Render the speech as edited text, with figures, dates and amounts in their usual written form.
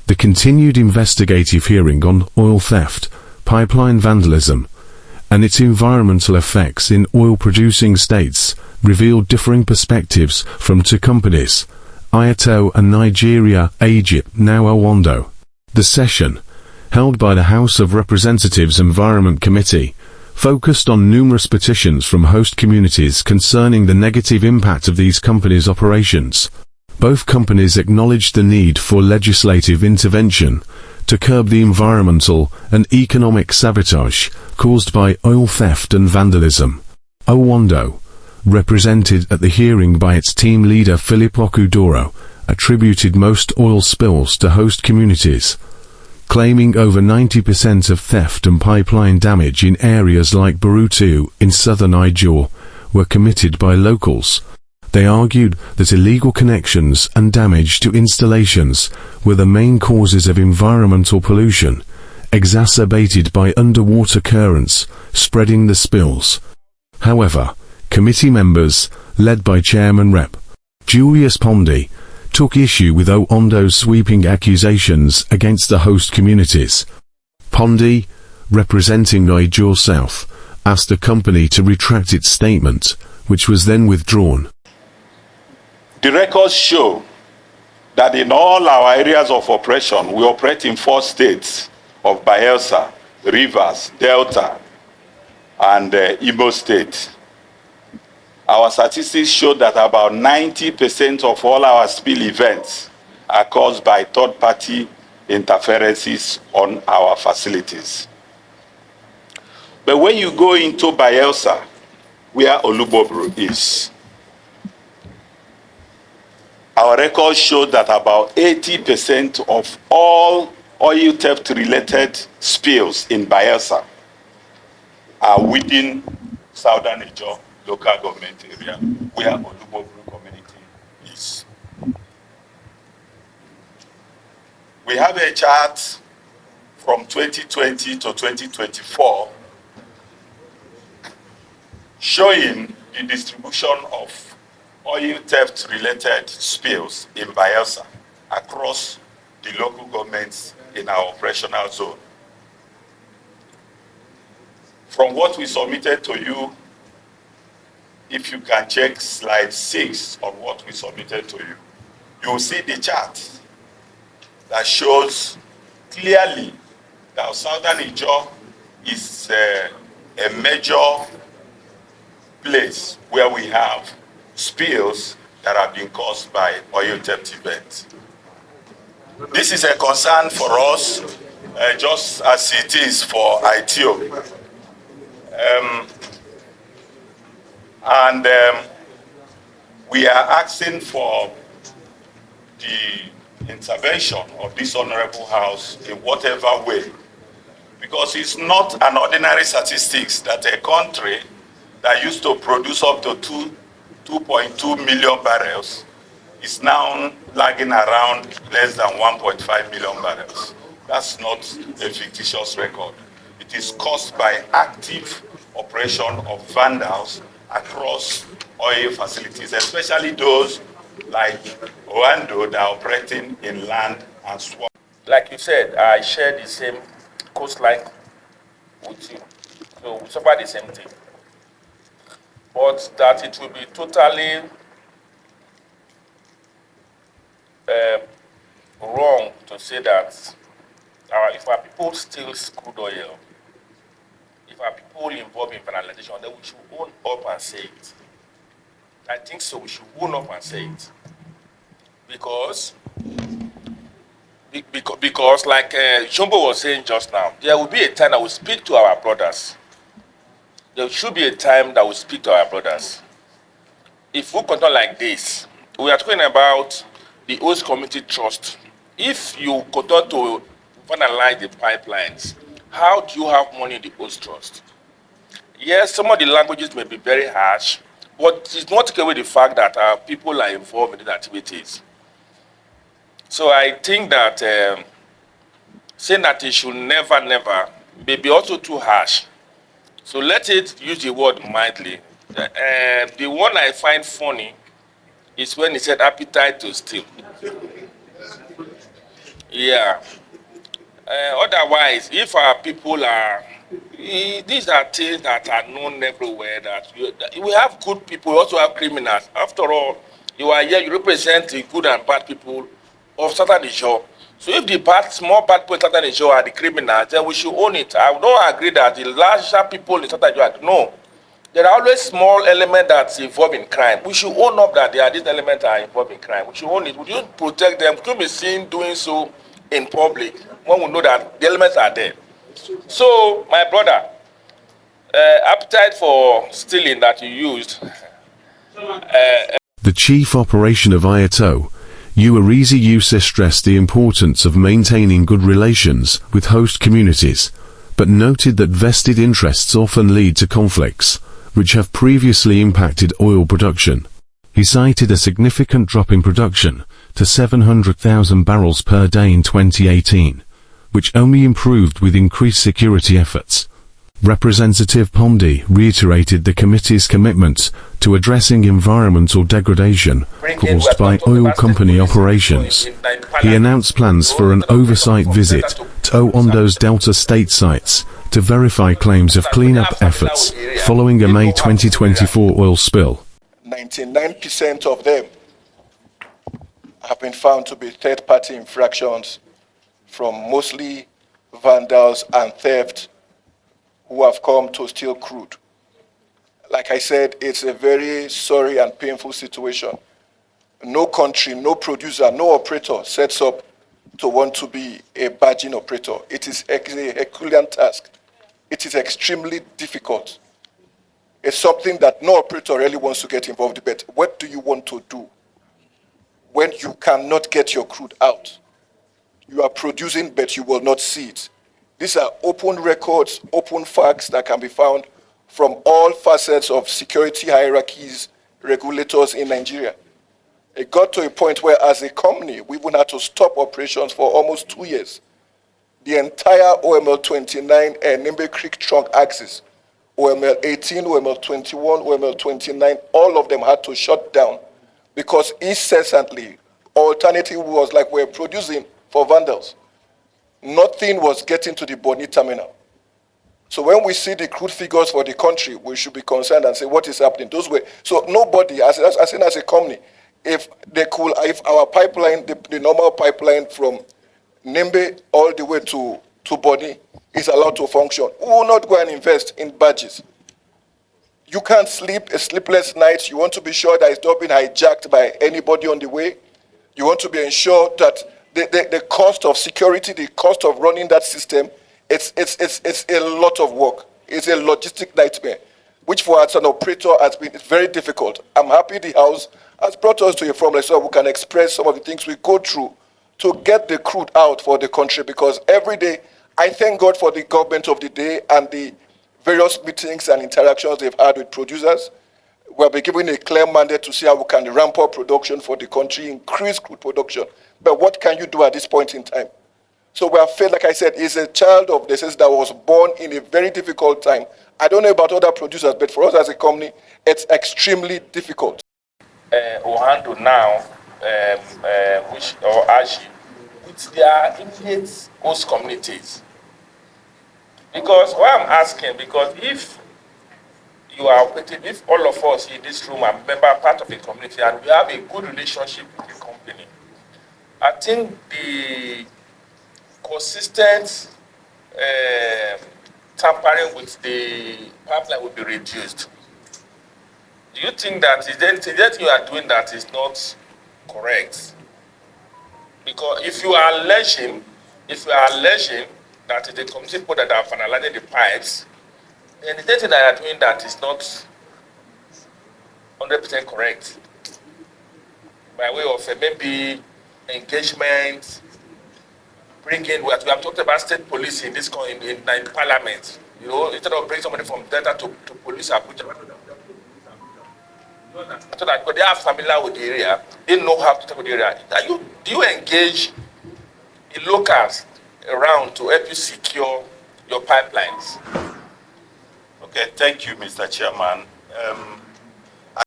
The continued investigative hearing on oil theft, pipeline vandalism, and its environmental effects in oil-producing states revealed differing perspectives from two companies, Aieto and Nigeria Agip, now Oando. The session, held by the House of Representatives Environment Committee, focused on numerous petitions from host communities concerning the negative impact of these companies' operations. Both companies acknowledged the need for legislative intervention to curb the environmental and economic sabotage caused by oil theft and vandalism. Oando, represented at the hearing by its team leader Philip Akuduro, attributed most oil spills to host communities, claiming over 90% of theft and pipeline damage in areas like Burutu in Southern Ijaw were committed by locals. They argued that illegal connections and damage to installations were the main causes of environmental pollution, exacerbated by underwater currents spreading the spills. However, committee members, led by Chairman Rep. Julius Pondy, took issue with Oando's sweeping accusations against the host communities. Pondy, representing Ijaw South, asked the company to retract its statement, which was then withdrawn. The records show that in all our areas of operation, we operate in 4 states of Bayelsa, Rivers, Delta, and Imo State. Our statistics show that about 90% of all our spill events are caused by third-party interferences on our facilities. But when you go into Bayelsa, where Olubobro is, our records show that about 80% of all oil theft-related spills in Bayelsa are within Southern Ijaw local government area, where Olubobro community is. We have a chart from 2020 to 2024 showing the distribution of oil theft-related spills in Bayelsa across the local governments in our operational zone. From what we submitted to you, if you can check slide 6 on what we submitted to you, you will see the chart that shows clearly that Southern Ijaw is a major place where we have spills that have been caused by oil theft events. This is a concern for us, just as it is for Aieto. We are asking for the intervention of this honorable house in whatever way, because it's not an ordinary statistics that a country that used to produce up to 2.2 million barrels is now lagging around less than 1.5 million barrels. That's not a fictitious record. It is caused by active operation of vandals across oil facilities, especially those like Oando that are operating in land and swamp. Like you said, I share the same coastline with you, so we suffer the same thing. But that it will be totally wrong to say that if our people steal crude oil, if our people involved in vandalization, then we should own up and say it. I think so. We should own up and say it, because like Jumbo was saying just now, there will be a time that we speak to our brothers. There should be a time that we speak to our brothers. If we continue like this, we are talking about the host community trust. If you continue to vandalize the pipelines, how do you have money in the host trust? Yes, some of the languages may be very harsh, but it's not take away the fact that our people are involved in the activities. So I think that saying that it should never may be also too harsh. So let it use the word mildly. The one I find funny is when he said appetite to steal. Yeah. Otherwise, if our people are, these are things that are known everywhere. That we have good people, we also have criminals. After all, you are here, you represent the good and bad people of Southern Ijaw. So if the small bad people in Southern Ijaw are the criminals, then we should own it. I don't agree that the larger people in Southern Ijaw, no. There are always small elements that involve in crime. We should own up that there are these elements that are involved in crime. We should own it. We should protect them. We should be seen doing so in public when we know that the elements are there. So, my brother, appetite for stealing that you used. The chief operation of Aieto, Uarizi Yusa stressed the importance of maintaining good relations with host communities, but noted that vested interests often lead to conflicts, which have previously impacted oil production. He cited a significant drop in production to 700,000 barrels per day in 2018, which only improved with increased security efforts. Representative Pomdi reiterated the committee's commitment to addressing environmental degradation caused by oil company operations. He announced plans for an oversight visit to Oando's Delta state sites to verify claims of cleanup efforts following a May 2024 oil spill. 99% of them have been found to be third-party infractions from mostly vandals and theft who have come to steal crude. Like I said, it's a very sorry and painful situation. No country, no producer, no operator sets up to want to be a barging operator. It is a Herculean task. It is extremely difficult. It's something that no operator really wants to get involved in. But what do you want to do when you cannot get your crude out? You are producing, but you will not see it. These are open records, open facts that can be found from all facets of security hierarchies, regulators in Nigeria. It got to a point where, as a company, we even had to stop operations for almost 2 years. The entire OML 29 and Nimbe Creek trunk axis, OML 18, OML 21, OML 29, all of them had to shut down because incessantly, alternative was like we're producing for vandals. Nothing was getting to the Boni terminal. So when we see the crude figures for the country, we should be concerned and say, what is happening? Those were, so nobody, as a company, if our pipeline, the normal pipeline from Nimbe all the way to Boni is allowed to function, we will not go and invest in barges. You can't sleep a sleepless night. You want to be sure that it's not being hijacked by anybody on the way. You want to be ensured that the cost of security, the cost of running that system, it's a lot of work. It's a logistic nightmare, which for us an operator has been very difficult. I'm happy the House has brought us to a forum so we can express some of the things we go through to get the crude out for the country, because every day, I thank God for the government of the day and the various meetings and interactions they've had with producers. We'll be given a clear mandate to see how we can ramp up production for the country, increase crude production. But what can you do at this point in time? So we have failed, like I said, is a child of the that was born in a very difficult time. I don't know about other producers, but for us as a company, it's extremely difficult. Oando now, or Agip, with their immediate host communities. Because why I'm asking, because if you are operating, if all of us in this room are part of the community and we have a good relationship with the company, I think the consistent tampering with the pipeline will be reduced. Do you think that is that you are doing that is not correct? Because if you are alleging that the community people that are finalizing the pipes, then the thing that you are doing that is not 100% correct. By way of maybe engagement, bringing, we have talked about state police in this in parliament. You know, instead of bringing somebody from Delta to police Abuja. So that because they are familiar with the area, they know how to talk with the area. Do you engage the locals around to help you secure your pipelines? Okay, thank you, Mr. Chairman.